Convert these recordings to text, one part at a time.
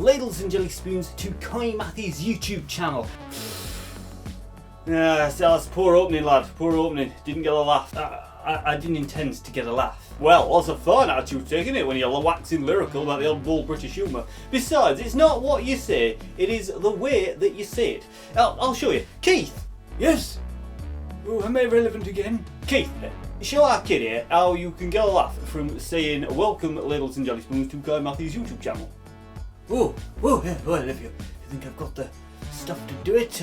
Ladles and Jelly Spoons to Kohigh Mathy's YouTube channel. That's poor opening, lad. Poor opening. Didn't get a laugh. I didn't intend to get a laugh. Well, lots of fun actually taking it when you're waxing lyrical about the old bull British humour. Besides, it's not what you say, it is the way that you say it. I'll show you. Keith! Yes? Oh, am I relevant again? Keith, show our kid here how you can get a laugh from saying welcome Ladles and Jelly Spoons to Kohigh Mathy's YouTube channel. Yeah, well, if you think I've got the stuff to do it,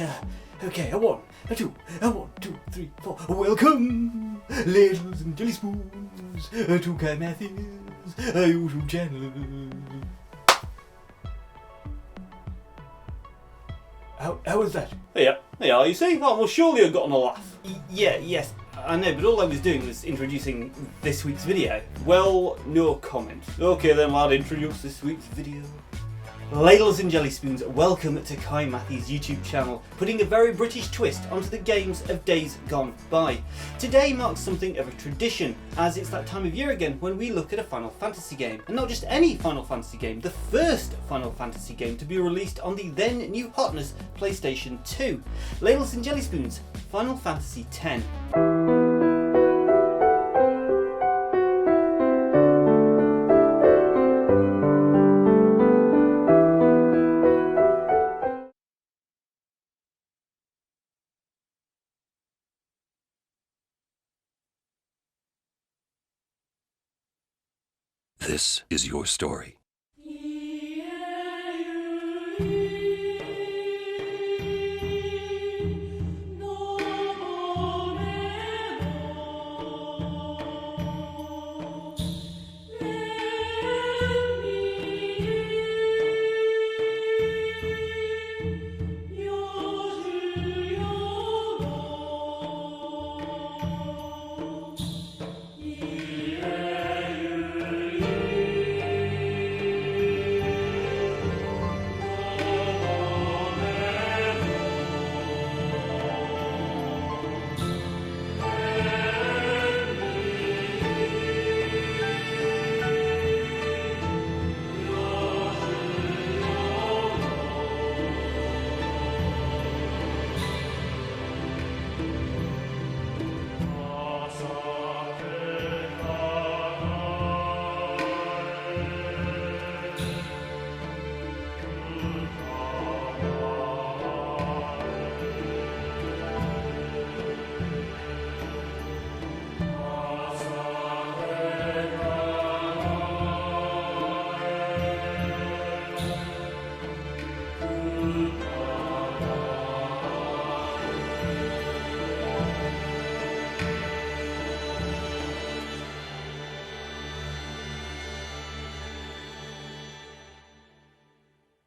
okay, a one, a two, 3, 4. Welcome, Ladles and Jelly Spoons, to Kohigh Mathy's YouTube channel. How was that? Yeah, you see? Well, surely I've gotten a laugh. Yes, I know, but all I was doing was introducing this week's video. Well, no comment. Okay then, lad, introduce this week's video. Ladles and Jelly Spoons, welcome to Kohigh Mathy's YouTube channel, putting a very British twist onto the games of days gone by. Today marks something of a tradition, as it's that time of year again when we look at a Final Fantasy game. And not just any Final Fantasy game, the first Final Fantasy game to be released on the then new hotness PlayStation 2. Ladles and Jelly Spoons, Final Fantasy X. This is your story.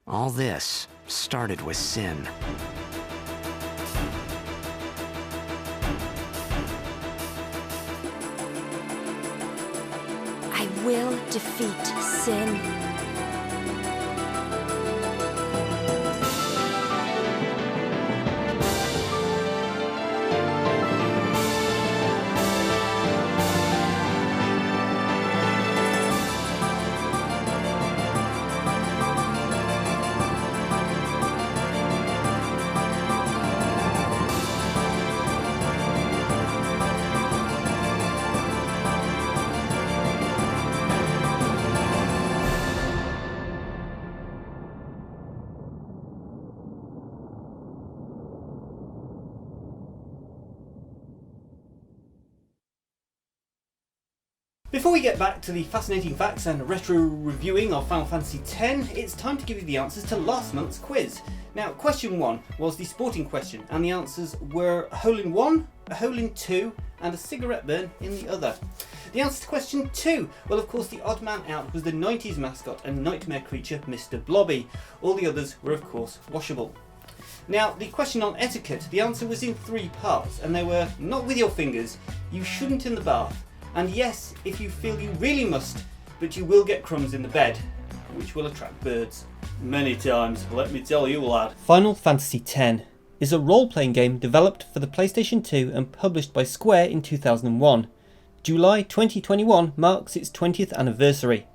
All this started with sin. I will defeat sin. Before we get back to the fascinating facts and retro reviewing of Final Fantasy X, it's time to give you the answers to last month's quiz. Now, question 1 was the sporting question, and the answers were a hole in one, a hole in two, and a cigarette burn in the other. The answer to question 2, well, of course, the odd man out was the 90s mascot and nightmare creature Mr. Blobby. All the others were, of course, washable. Now, the question on etiquette, the answer was in 3 parts, and they were: not with your fingers, you shouldn't in the bath, and yes, if you feel you really must, but you will get crumbs in the bed, which will attract birds. Many times, let me tell you, lad. Final Fantasy X is a role-playing game developed for the PlayStation 2 and published by Square in 2001. July 2021 marks its 20th anniversary.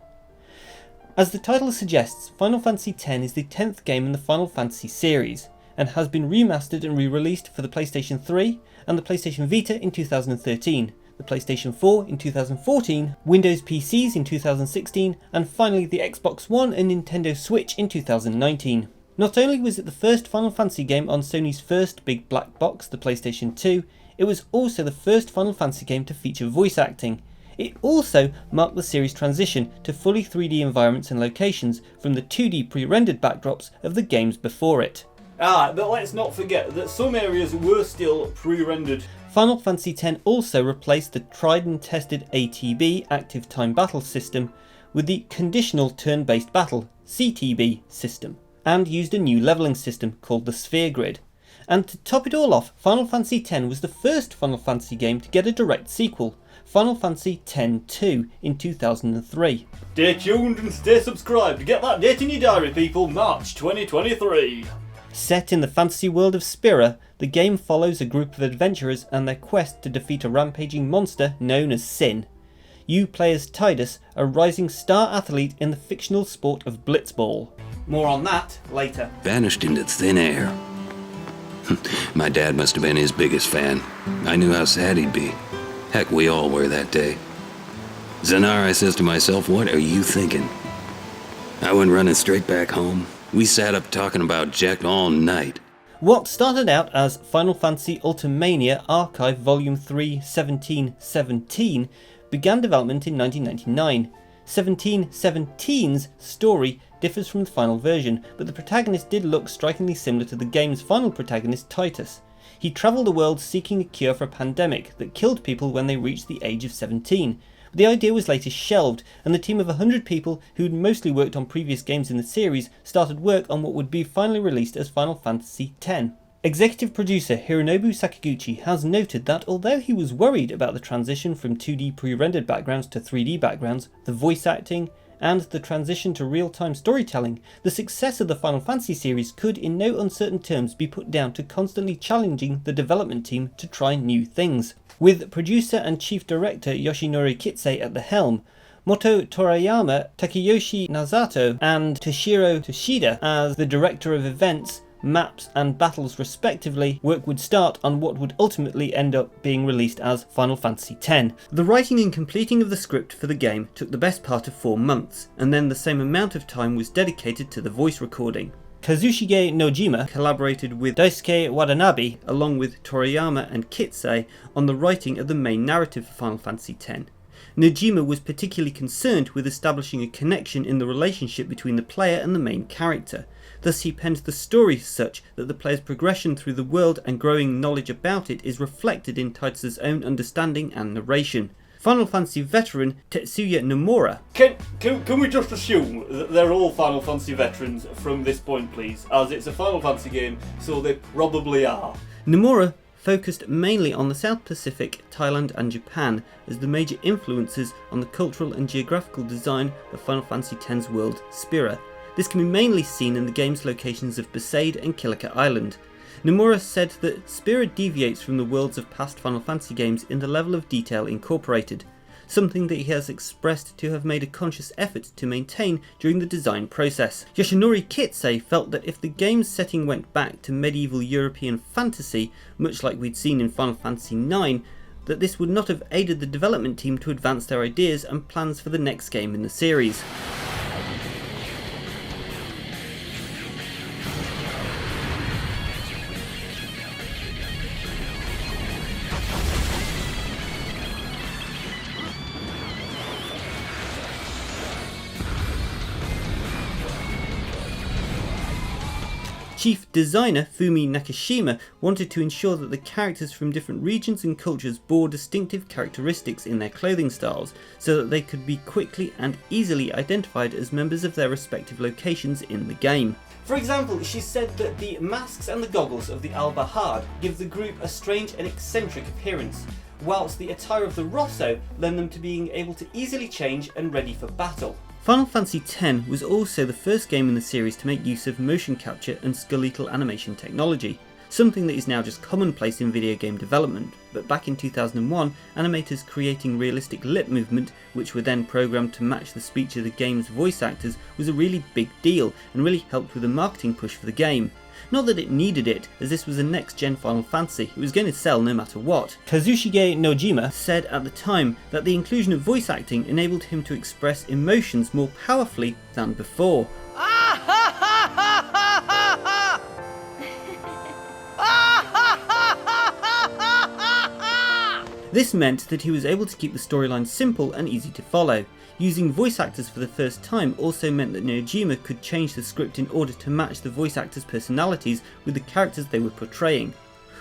As the title suggests, Final Fantasy X is the 10th game in the Final Fantasy series, and has been remastered and re-released for the PlayStation 3 and the PlayStation Vita in 2013, the PlayStation 4 in 2014, Windows PCs in 2016, and finally the Xbox One and Nintendo Switch in 2019. Not only was it the first Final Fantasy game on Sony's first big black box, the PlayStation 2, it was also the first Final Fantasy game to feature voice acting. It also marked the series' transition to fully 3D environments and locations from the 2D pre-rendered backdrops of the games before it. But let's not forget that some areas were still pre-rendered. Final Fantasy X also replaced the tried and tested ATB, Active Time Battle system, with the Conditional Turn-Based Battle, CTB system, and used a new levelling system called the Sphere Grid. And to top it all off, Final Fantasy X was the first Final Fantasy game to get a direct sequel, Final Fantasy X-2 in 2003. Stay tuned and stay subscribed. Get that date in your diary, people. March 2023. Set in the fantasy world of Spira, the game follows a group of adventurers and their quest to defeat a rampaging monster known as Sin. You play as Tidus, a rising star athlete in the fictional sport of blitzball. More on that later. Vanished into thin air. My dad must have been his biggest fan. I knew how sad he'd be. Heck, we all were that day. Zanar, I says to myself, what are you thinking? I went running straight back home. We sat up talking about Jack all night. What started out as Final Fantasy Ultimania Archive Volume 3 1717 began development in 1999. 1717's story differs from the final version, but the protagonist did look strikingly similar to the game's final protagonist, Titus. He travelled the world seeking a cure for a pandemic that killed people when they reached the age of 17. But the idea was later shelved, and the team of 100 people who'd mostly worked on previous games in the series started work on what would be finally released as Final Fantasy X. Executive producer Hironobu Sakaguchi has noted that although he was worried about the transition from 2D pre-rendered backgrounds to 3D backgrounds, the voice acting, and the transition to real-time storytelling, the success of the Final Fantasy series could in no uncertain terms be put down to constantly challenging the development team to try new things. With producer and chief director Yoshinori Kitse at the helm, Moto Toriyama, Takeyoshi Nazato, and Toshiro Toshida as the director of events, maps and battles respectively, work would start on what would ultimately end up being released as Final Fantasy X. The writing and completing of the script for the game took the best part of 4 months, and then the same amount of time was dedicated to the voice recording. Kazushige Nojima collaborated with Daisuke Watanabe along with Toriyama and Kitse on the writing of the main narrative for Final Fantasy X. Nojima was particularly concerned with establishing a connection in the relationship between the player and the main character. Thus he penned the story such that the player's progression through the world and growing knowledge about it is reflected in Titus' own understanding and narration. Final Fantasy veteran Tetsuya Nomura. Can we just assume that they're all Final Fantasy veterans from this point, please? As it's a Final Fantasy game, so they probably are. Nomura focused mainly on the South Pacific, Thailand and Japan as the major influences on the cultural and geographical design of Final Fantasy X's world, Spira. This can be mainly seen in the game's locations of Besaid and Kilika Island. Nomura said that Spira deviates from the worlds of past Final Fantasy games in the level of detail incorporated, something that he has expressed to have made a conscious effort to maintain during the design process. Yoshinori Kitse felt that if the game's setting went back to medieval European fantasy, much like we'd seen in Final Fantasy IX, that this would not have aided the development team to advance their ideas and plans for the next game in the series. Chief designer Fumi Nakashima wanted to ensure that the characters from different regions and cultures bore distinctive characteristics in their clothing styles, so that they could be quickly and easily identified as members of their respective locations in the game. For example, she said that the masks and the goggles of the Al-Bahad give the group a strange and eccentric appearance, whilst the attire of the Rosso lend them to being able to easily change and ready for battle. Final Fantasy X was also the first game in the series to make use of motion capture and skeletal animation technology, something that is now just commonplace in video game development. but back in 2001, animators creating realistic lip movement, which were then programmed to match the speech of the game's voice actors, was a really big deal and really helped with the marketing push for the game. Not that it needed it, as this was a next-gen Final Fantasy, it was going to sell no matter what. Kazushige Nojima said at the time that the inclusion of voice acting enabled him to express emotions more powerfully than before. This meant that he was able to keep the storyline simple and easy to follow. Using voice actors for the first time also meant that Nojima could change the script in order to match the voice actors' personalities with the characters they were portraying.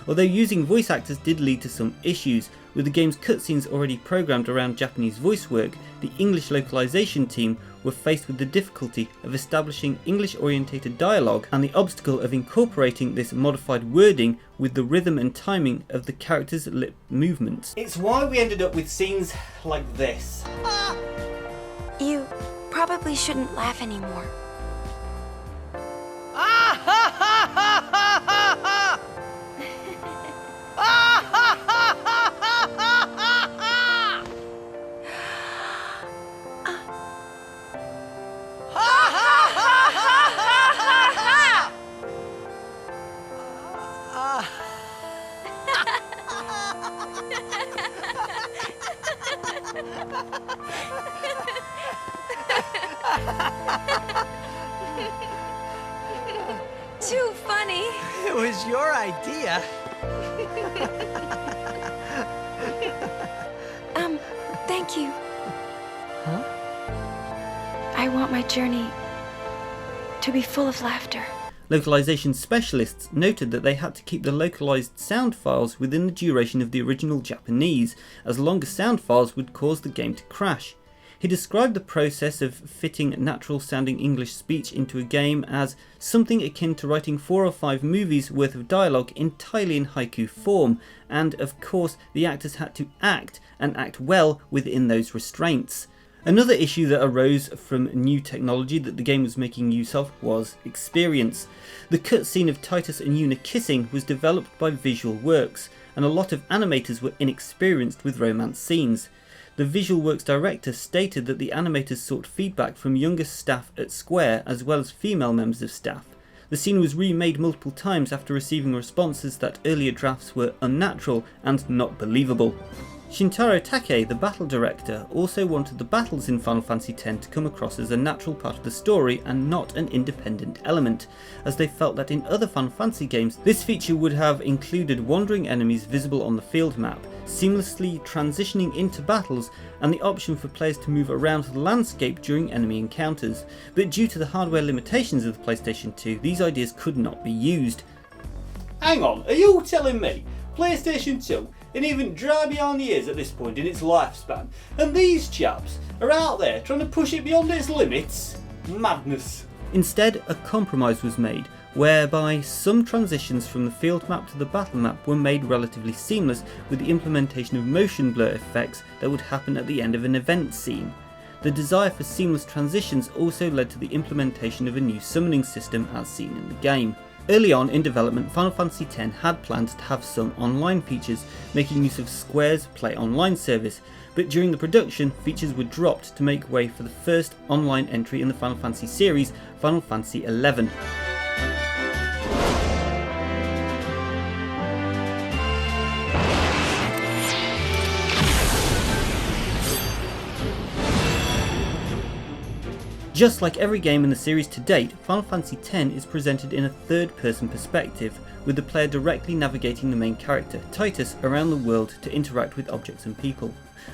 Although using voice actors did lead to some issues, with the game's cutscenes already programmed around Japanese voice work, the English localization team were faced with the difficulty of establishing English-orientated dialogue and the obstacle of incorporating this modified wording with the rhythm and timing of the characters' lip movements. It's why we ended up with scenes like this. You probably shouldn't laugh anymore. Too funny. It was your idea. Thank you. Huh? I want my journey to be full of laughter. Localization specialists noted that they had to keep the localized sound files within the duration of the original Japanese, as longer sound files would cause the game to crash. He described the process of fitting natural sounding English speech into a game as something akin to writing 4 or 5 movies worth of dialogue entirely in haiku form, and of course the actors had to act, and act well within those restraints. Another issue that arose from new technology that the game was making use of was experience. The cutscene of Titus and Yuna kissing was developed by Visual Works, and a lot of animators were inexperienced with romance scenes. The Visual Works director stated that the animators sought feedback from younger staff at Square as well as female members of staff. The scene was remade multiple times after receiving responses that earlier drafts were unnatural and not believable. Shintaro Take, the battle director, also wanted the battles in Final Fantasy X to come across as a natural part of the story and not an independent element, as they felt that in other Final Fantasy games this feature would have included wandering enemies visible on the field map, seamlessly transitioning into battles, and the option for players to move around the landscape during enemy encounters. But due to the hardware limitations of the PlayStation 2, these ideas could not be used. Hang on, are you telling me PlayStation 2 and even dry beyond the ears at this point in its lifespan, and these chaps are out there trying to push it beyond its limits? Madness. Instead, a compromise was made, whereby some transitions from the field map to the battle map were made relatively seamless with the implementation of motion blur effects that would happen at the end of an event scene. The desire for seamless transitions also led to the implementation of a new summoning system as seen in the game. Early on in development, Final Fantasy X had plans to have some online features, making use of Square's Play Online service, but during the production, features were dropped to make way for the first online entry in the Final Fantasy series, Final Fantasy XI. Just like every game in the series to date, Final Fantasy X is presented in a third-person perspective, with the player directly navigating the main character, Titus, around the world to interact with objects and people.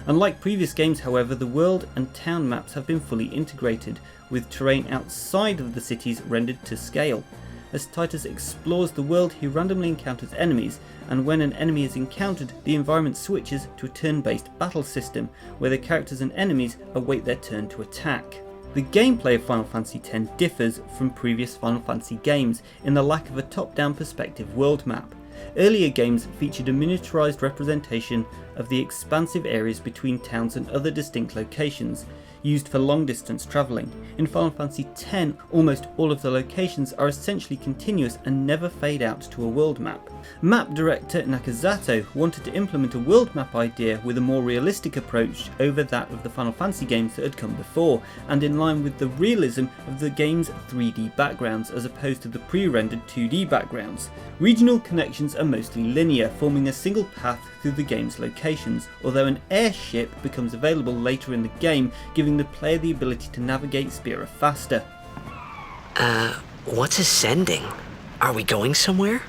Unlike previous games, however, the world and town maps have been fully integrated, with terrain outside of the cities rendered to scale. As Titus explores the world, he randomly encounters enemies, and when an enemy is encountered, the environment switches to a turn-based battle system, where the characters and enemies await their turn to attack. The gameplay of Final Fantasy X differs from previous Final Fantasy games in the lack of a top-down perspective world map. Earlier games featured a miniaturized representation of the expansive areas between towns and other distinct locations. used for long distance travelling. In Final Fantasy X, almost all of the locations are essentially continuous and never fade out to a world map. Map director Nakazato wanted to implement a world map idea with a more realistic approach over that of the Final Fantasy games that had come before, and in line with the realism of the game's 3D backgrounds as opposed to the pre-rendered 2D backgrounds. Regional connections are mostly linear, forming a single path through the game's locations, although an airship becomes available later in the game, giving the player the ability to navigate Spira faster. What's ascending? Are we going somewhere?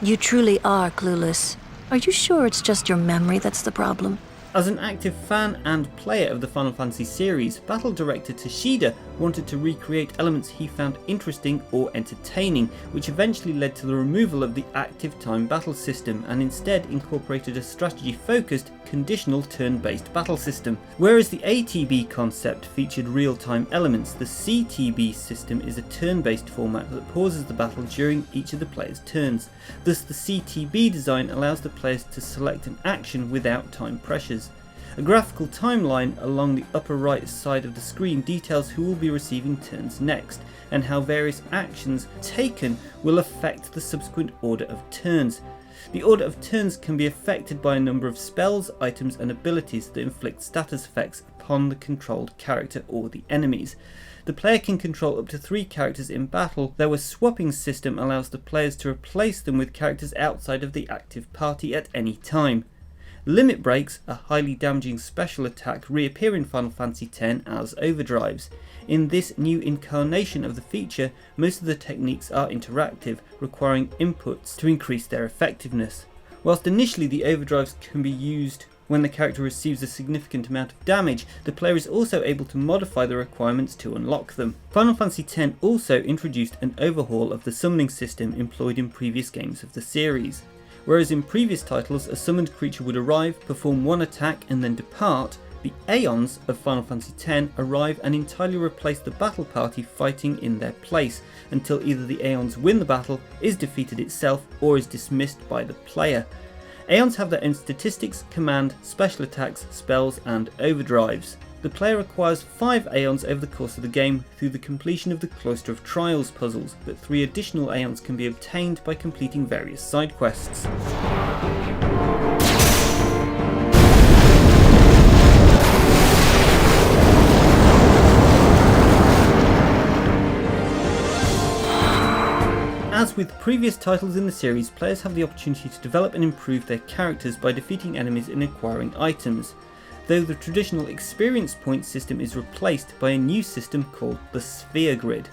You truly are clueless. Are you sure it's just your memory that's the problem? As an active fan and player of the Final Fantasy series, battle director Toshida wanted to recreate elements he found interesting or entertaining, which eventually led to the removal of the active time battle system and instead incorporated a strategy-focused, conditional turn-based battle system. Whereas the ATB concept featured real-time elements, the CTB system is a turn-based format that pauses the battle during each of the player's turns. Thus the CTB design allows the players to select an action without time pressures. A graphical timeline along the upper right side of the screen details who will be receiving turns next, and how various actions taken will affect the subsequent order of turns. The order of turns can be affected by a number of spells, items and abilities that inflict status effects upon the controlled character or the enemies. The player can control up to 3 characters in battle, though a swapping system allows the players to replace them with characters outside of the active party at any time. Limit breaks, a highly damaging special attack, reappear in Final Fantasy X as overdrives. In this new incarnation of the feature, most of the techniques are interactive, requiring inputs to increase their effectiveness. Whilst initially the overdrives can be used when the character receives a significant amount of damage, the player is also able to modify the requirements to unlock them. Final Fantasy X also introduced an overhaul of the summoning system employed in previous games of the series. Whereas in previous titles a summoned creature would arrive, perform one attack and then depart, the Aeons of Final Fantasy X arrive and entirely replace the battle party fighting in their place, until either the Aeons win the battle, is defeated itself, or is dismissed by the player. Aeons have their own statistics, command, special attacks, spells and overdrives. The player acquires 5 Aeons over the course of the game through the completion of the Cloister of Trials puzzles, but 3 additional Aeons can be obtained by completing various side quests. As with previous titles in the series, players have the opportunity to develop and improve their characters by defeating enemies and acquiring items, though the traditional experience point system is replaced by a new system called the Sphere Grid.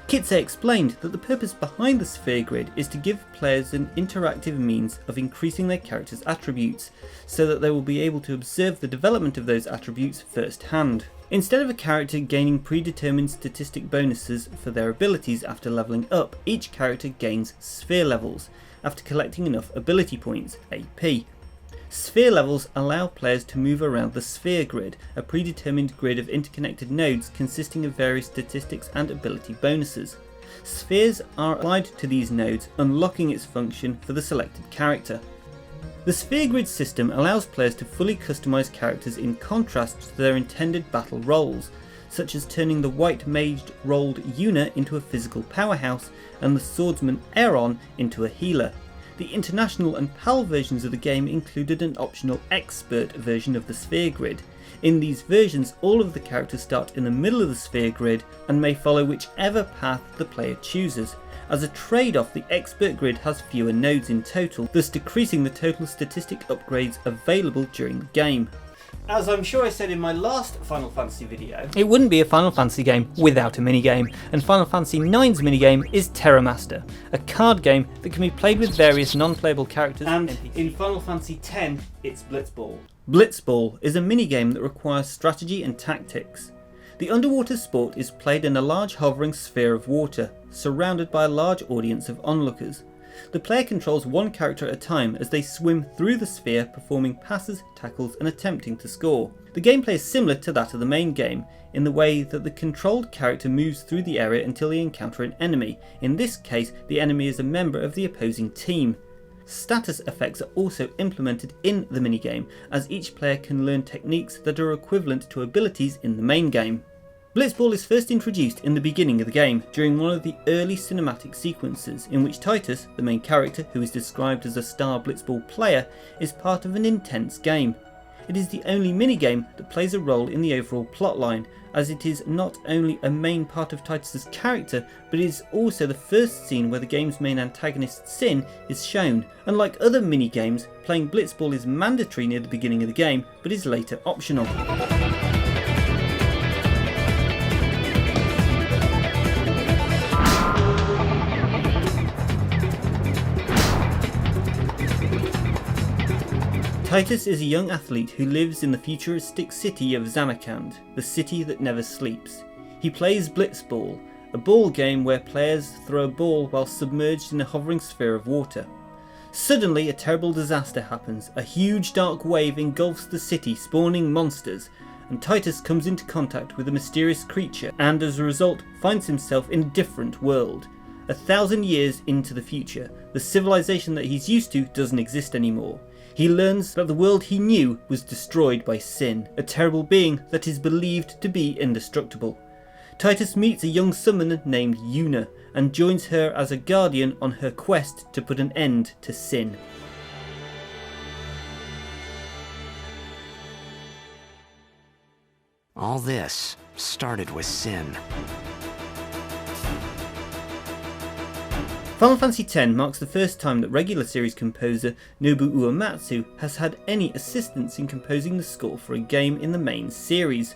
Kitse explained that the purpose behind the Sphere Grid is to give players an interactive means of increasing their character's attributes, so that they will be able to observe the development of those attributes firsthand. Instead of a character gaining predetermined statistic bonuses for their abilities after levelling up, each character gains sphere levels after collecting enough ability points, AP. Sphere levels allow players to move around the Sphere Grid, a predetermined grid of interconnected nodes consisting of various statistics and ability bonuses. Spheres are applied to these nodes, unlocking its function for the selected character. The Sphere Grid system allows players to fully customise characters in contrast to their intended battle roles, such as turning the white maged rolled Yuna into a physical powerhouse and the swordsman Aeron into a healer. The International and PAL versions of the game included an optional Expert version of the Sphere Grid. In these versions, all of the characters start in the middle of the Sphere Grid and may follow whichever path the player chooses. As a trade-off, the Expert Grid has fewer nodes in total, thus decreasing the total statistic upgrades available during the game. As I'm sure I said in my last Final Fantasy video, it wouldn't be a Final Fantasy game without a minigame, and Final Fantasy IX's minigame is Terra Master, a card game that can be played with various non-playable characters and NPCs. In Final Fantasy X, it's Blitzball. Blitzball is a minigame that requires strategy and tactics. The underwater sport is played in a large hovering sphere of water, surrounded by a large audience of onlookers. The player controls one character at a time as they swim through the sphere, performing passes, tackles and attempting to score. The gameplay is similar to that of the main game, in the way that the controlled character moves through the area until they encounter an enemy. In this case, the enemy is a member of the opposing team. status effects are also implemented in the minigame, as each player can learn techniques that are equivalent to abilities in the main game. Blitzball is first introduced in the beginning of the game, during one of the early cinematic sequences, in which Titus, the main character who is described as a star Blitzball player, is part of an intense game. It is the only minigame that plays a role in the overall plotline, as it is not only a main part of Titus's character, but it is also the first scene where the game's main antagonist Sin is shown. Unlike other minigames, playing Blitzball is mandatory near the beginning of the game, but is later optional. Titus is a young athlete who lives in the futuristic city of Samarkand, the city that never sleeps. He plays Blitzball, a ball game where players throw a ball while submerged in a hovering sphere of water. Suddenly a terrible disaster happens, a huge dark wave engulfs the city, spawning monsters, and Titus comes into contact with a mysterious creature and as a result finds himself in a different world. 1,000 years into the future, the civilization that he's used to doesn't exist anymore. He learns that the world he knew was destroyed by Sin, a terrible being that is believed to be indestructible. Titus meets a young summoner named Yuna and joins her as a guardian on her quest to put an end to Sin. All this started with Sin. Final Fantasy X marks the first time that regular series composer Nobuo Uematsu has had any assistance in composing the score for a game in the main series.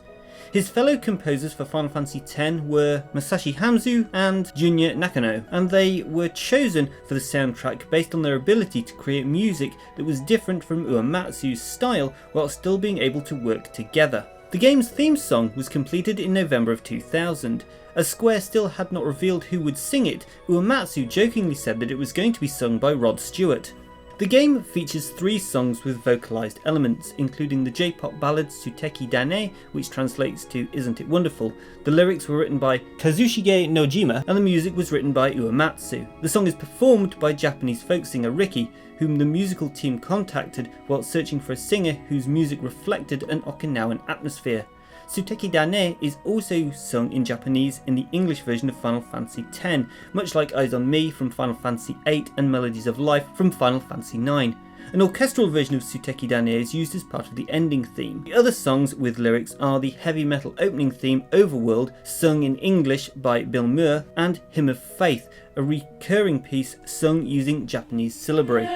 His fellow composers for Final Fantasy X were Masashi Hamzu and Junya Nakano, and they were chosen for the soundtrack based on their ability to create music that was different from Uematsu's style while still being able to work together. The game's theme song was completed in November of 2000. As Square still had not revealed who would sing it, Uematsu jokingly said that it was going to be sung by Rod Stewart. The game features 3 songs with vocalised elements, including the J-pop ballad Tsuteki Dane, which translates to Isn't It Wonderful. The lyrics were written by Kazushige Nojima and the music was written by Uematsu. The song is performed by Japanese folk singer Riki, whom the musical team contacted while searching for a singer whose music reflected an Okinawan atmosphere. Tsuteki Dane is also sung in Japanese in the English version of Final Fantasy X, much like Eyes on Me from Final Fantasy VIII and Melodies of Life from Final Fantasy IX. An orchestral version of Tsuteki Dane is used as part of the ending theme. The other songs with lyrics are the heavy metal opening theme Overworld, sung in English by Bill Muir, and Hymn of Faith, a recurring piece sung using Japanese syllabary.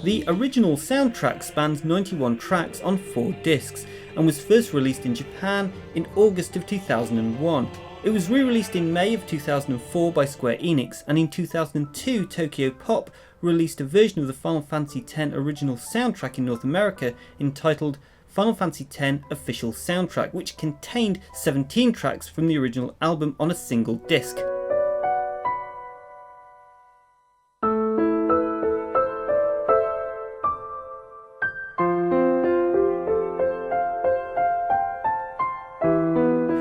The original soundtrack spans 91 tracks on 4 discs and was first released in Japan in August of 2001. It was re-released in May of 2004 by Square Enix, and in 2002 Tokyo Pop released a version of the Final Fantasy X original soundtrack in North America entitled Final Fantasy X Official Soundtrack, which contained 17 tracks from the original album on a single disc.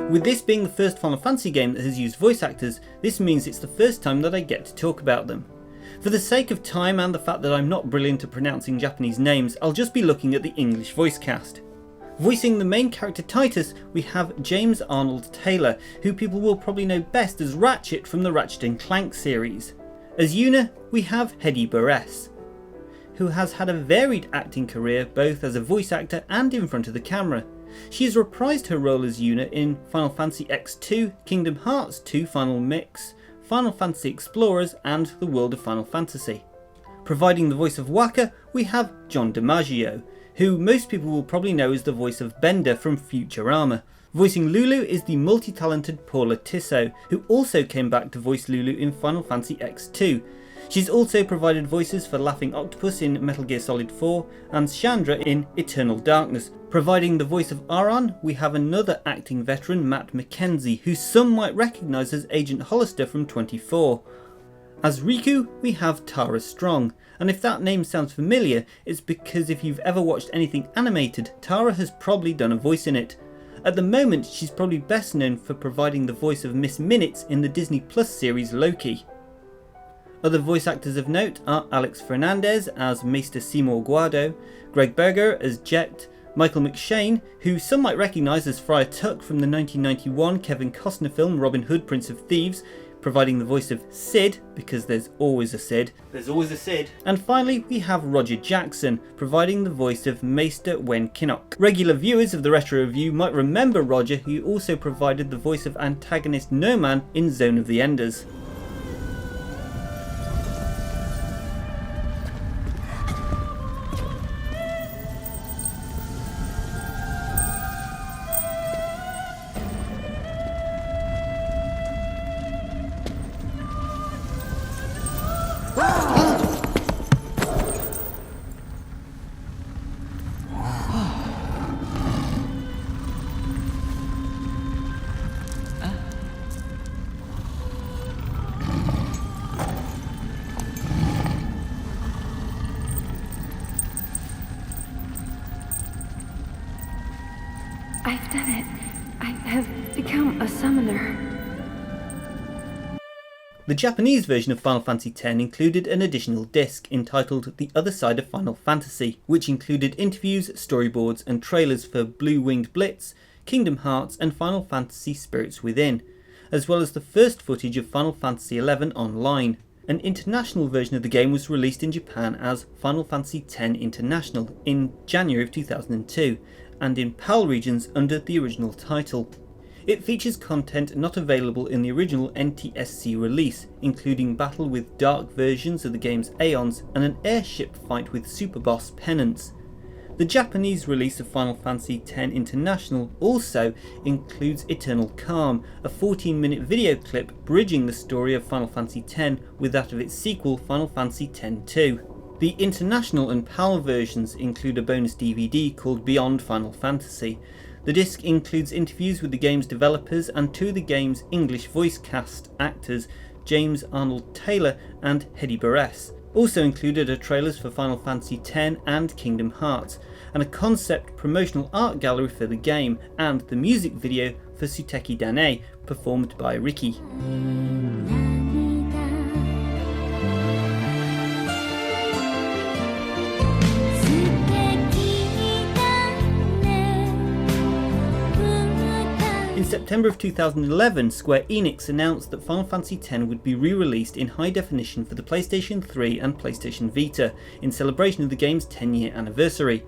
With this being the first Final Fantasy game that has used voice actors, this means it's the first time that I get to talk about them. For the sake of time and the fact that I'm not brilliant at pronouncing Japanese names, I'll just be looking at the English voice cast. Voicing the main character Titus, we have James Arnold Taylor, who people will probably know best as Ratchet from the Ratchet & Clank series. As Yuna, we have Hedy Buress, who has had a varied acting career both as a voice actor and in front of the camera. She has reprised her role as Yuna in Final Fantasy X2, Kingdom Hearts 2 Final Mix, Final Fantasy Explorers and The World of Final Fantasy. Providing the voice of Wakka, we have John DiMaggio, who most people will probably know as the voice of Bender from Futurama. Voicing Lulu is the multi-talented Paula Tissot, who also came back to voice Lulu in Final Fantasy X2. She's also provided voices for Laughing Octopus in Metal Gear Solid 4 and Chandra in Eternal Darkness, Providing the voice of Aran, we have another acting veteran, Matt Mackenzie, who some might recognise as Agent Hollister from 24. As Riku, we have Tara Strong, and if that name sounds familiar, it's because if you've ever watched anything animated, Tara has probably done a voice in it. At the moment, she's probably best known for providing the voice of Miss Minutes in the Disney Plus series Loki. Other voice actors of note are Alex Fernandez as Maester Seymour Guado, Greg Berger as Jet, Michael McShane, who some might recognise as Friar Tuck from the 1991 Kevin Costner film Robin Hood, Prince of Thieves, providing the voice of Sid, because there's always a Sid. There's always a Sid. And finally, we have Roger Jackson, providing the voice of Maester Wen Kinnock. Regular viewers of the Retro Review might remember Roger, who also provided the voice of antagonist No Man in Zone of the Enders. I've done it. I have become a summoner. The Japanese version of Final Fantasy X included an additional disc entitled The Other Side of Final Fantasy, which included interviews, storyboards and trailers for Blue Winged Blitz, Kingdom Hearts and Final Fantasy Spirits Within, as well as the first footage of Final Fantasy XI Online. An international version of the game was released in Japan as Final Fantasy X International in January of 2002, and in PAL regions under the original title. It features content not available in the original NTSC release, including battle with dark versions of the game's Aeons and an airship fight with Superboss Penance. The Japanese release of Final Fantasy X International also includes Eternal Calm, a 14-minute video clip bridging the story of Final Fantasy X with that of its sequel Final Fantasy X-2. The international and PAL versions include a bonus DVD called Beyond Final Fantasy. The disc includes interviews with the game's developers and two of the game's English voice cast actors, James Arnold Taylor and Hedy Barres. Also included are trailers for Final Fantasy X and Kingdom Hearts, and a concept promotional art gallery for the game, and the music video for Suteki Dane, performed by Riki. In September of 2011, Square Enix announced that Final Fantasy X would be re-released in high definition for the PlayStation 3 and PlayStation Vita, in celebration of the game's 10-year anniversary.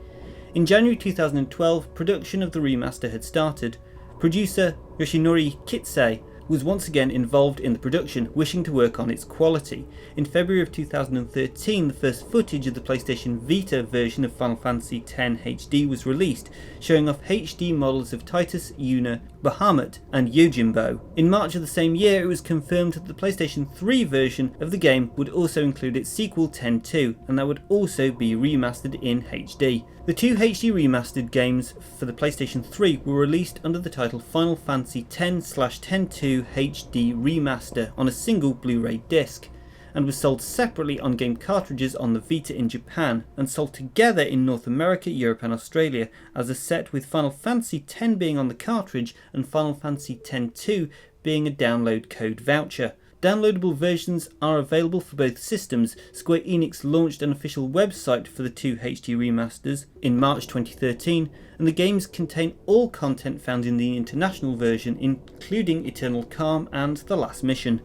In January 2012, production of the remaster had started. Producer Yoshinori Kitse was once again involved in the production, wishing to work on its quality. In February of 2013, the first footage of the PlayStation Vita version of Final Fantasy X HD was released, showing off HD models of Titus, Yuna, Bahamut and Yojimbo. In March of the same year, it was confirmed that the PlayStation 3 version of the game would also include its sequel X-2, and that would also be remastered in HD. The two HD remastered games for the PlayStation 3 were released under the title Final Fantasy X/X-2 HD Remaster on a single Blu-ray disc, and was sold separately on game cartridges on the Vita in Japan, and sold together in North America, Europe and Australia as a set, with Final Fantasy X being on the cartridge and Final Fantasy X-2 being a download code voucher. Downloadable versions are available for both systems. Square Enix launched an official website for the two HD remasters in March 2013, and the games contain all content found in the international version, including Eternal Calm and The Last Mission.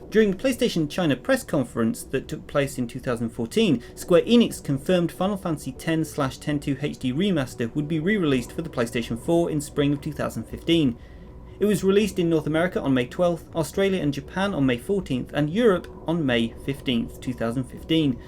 During the PlayStation China press conference that took place in 2014, Square Enix confirmed Final Fantasy X/X-2 HD Remaster would be re-released for the PlayStation 4 in spring of 2015. It was released in North America on May 12th, Australia and Japan on May 14th, and Europe on May 15th, 2015.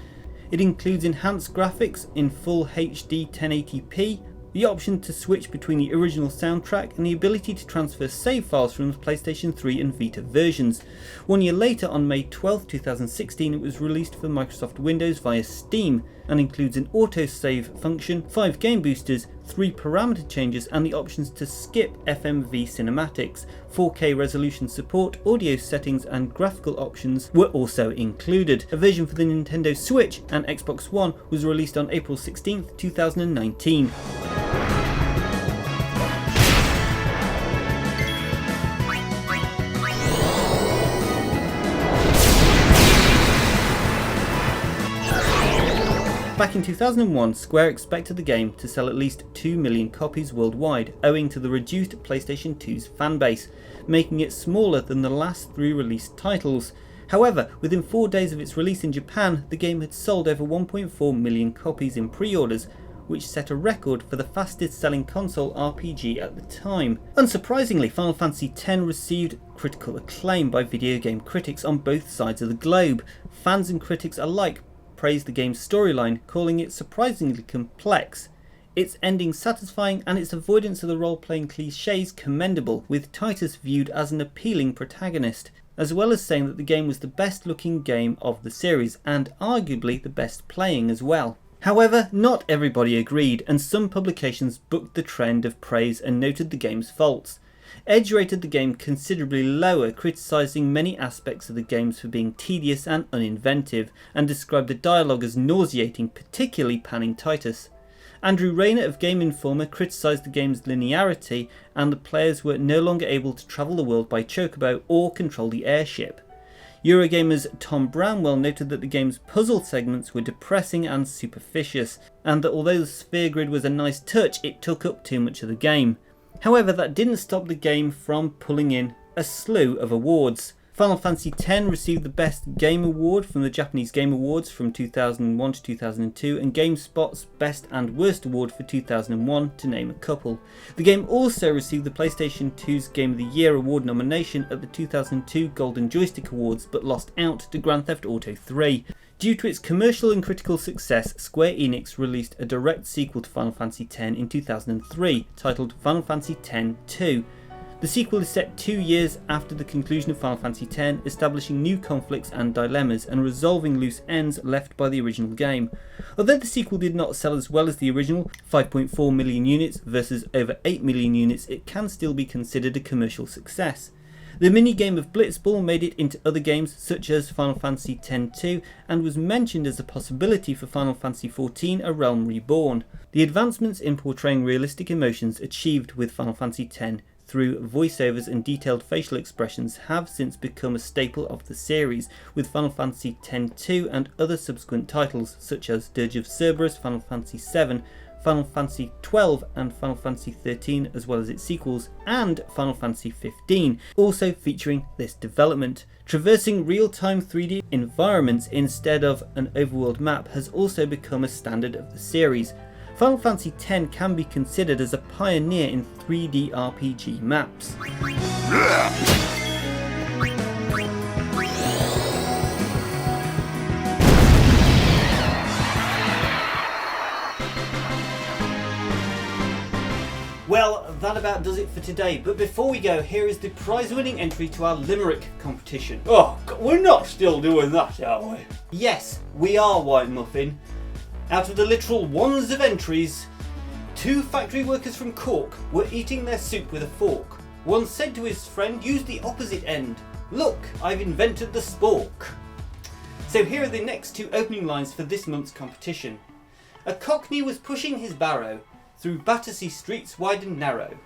It includes enhanced graphics in full HD 1080p, the option to switch between the original soundtrack and the ability to transfer save files from the PlayStation 3 and Vita versions. 1 year later, on May 12, 2016, it was released for Microsoft Windows via Steam and includes an autosave function, 5 game boosters, 3 parameter changes and the options to skip FMV cinematics. 4K resolution support, audio settings and graphical options were also included. A version for the Nintendo Switch and Xbox One was released on April 16, 2019. Back in 2001, Square expected the game to sell at least 2 million copies worldwide, owing to the reduced PlayStation 2's fanbase, making it smaller than the last 3 released titles. However, within 4 days of its release in Japan, the game had sold over 1.4 million copies in pre-orders, which set a record for the fastest selling console RPG at the time. Unsurprisingly, Final Fantasy X received critical acclaim by video game critics on both sides of the globe. Fans and critics alike praised the game's storyline, calling it surprisingly complex, its ending satisfying and its avoidance of the role-playing cliches commendable, with Titus viewed as an appealing protagonist, as well as saying that the game was the best looking game of the series and arguably the best playing as well. However, not everybody agreed, and some publications booked the trend of praise and noted the game's faults. Edge rated the game considerably lower, criticising many aspects of the games for being tedious and uninventive, and described the dialogue as nauseating, particularly panning Titus. Andrew Rayner of Game Informer criticised the game's linearity, and the players were no longer able to travel the world by chocobo or control the airship. Eurogamer's Tom Bramwell noted that the game's puzzle segments were depressing and superficial, and that although the sphere grid was a nice touch, it took up too much of the game. However, that didn't stop the game from pulling in a slew of awards. Final Fantasy X received the Best Game Award from the Japanese Game Awards from 2001 to 2002 and GameSpot's Best and Worst Award for 2001, to name a couple. The game also received the PlayStation 2's Game of the Year award nomination at the 2002 Golden Joystick Awards, but lost out to Grand Theft Auto 3. Due to its commercial and critical success, Square Enix released a direct sequel to Final Fantasy X in 2003, titled Final Fantasy X-2. The sequel is set 2 years after the conclusion of Final Fantasy X, establishing new conflicts and dilemmas and resolving loose ends left by the original game. Although the sequel did not sell as well as the original, 5.4 million units versus over 8 million units, it can still be considered a commercial success. The minigame of Blitzball made it into other games such as Final Fantasy X-2 and was mentioned as a possibility for Final Fantasy XIV A Realm Reborn. The advancements in portraying realistic emotions achieved with Final Fantasy X through voiceovers and detailed facial expressions have since become a staple of the series, with Final Fantasy X-2 and other subsequent titles such as Dirge of Cerberus, Final Fantasy VII, Final Fantasy XII and Final Fantasy XIII, as well as its sequels, and Final Fantasy XV, also featuring this development. Traversing real-time 3D environments instead of an overworld map has also become a standard of the series. Final Fantasy X can be considered as a pioneer in 3D RPG maps. Well, that about does it for today, but before we go, here is the prize-winning entry to our Limerick competition. Oh, we're not still doing that, are we? Yes, we are, White Muffin. Out of the literal wands of entries, 2 factory workers from Cork were eating their soup with a fork. One said to his friend, use the opposite end. Look, I've invented the spork. So here are the next 2 opening lines for this month's competition. A cockney was pushing his barrow through Battersea streets wide and narrow.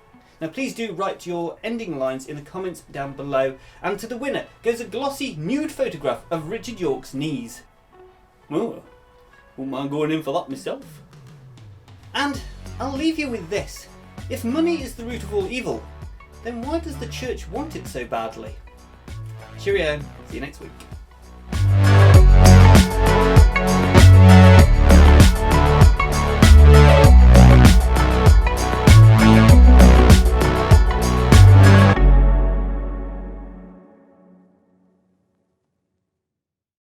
Now please do write your ending lines in the comments down below, and to the winner goes a glossy nude photograph of Richard York's knees. Oh, wouldn't mind going in for that myself. And I'll leave you with this. If money is the root of all evil, then why does the church want it so badly? Cheerio, see you next week.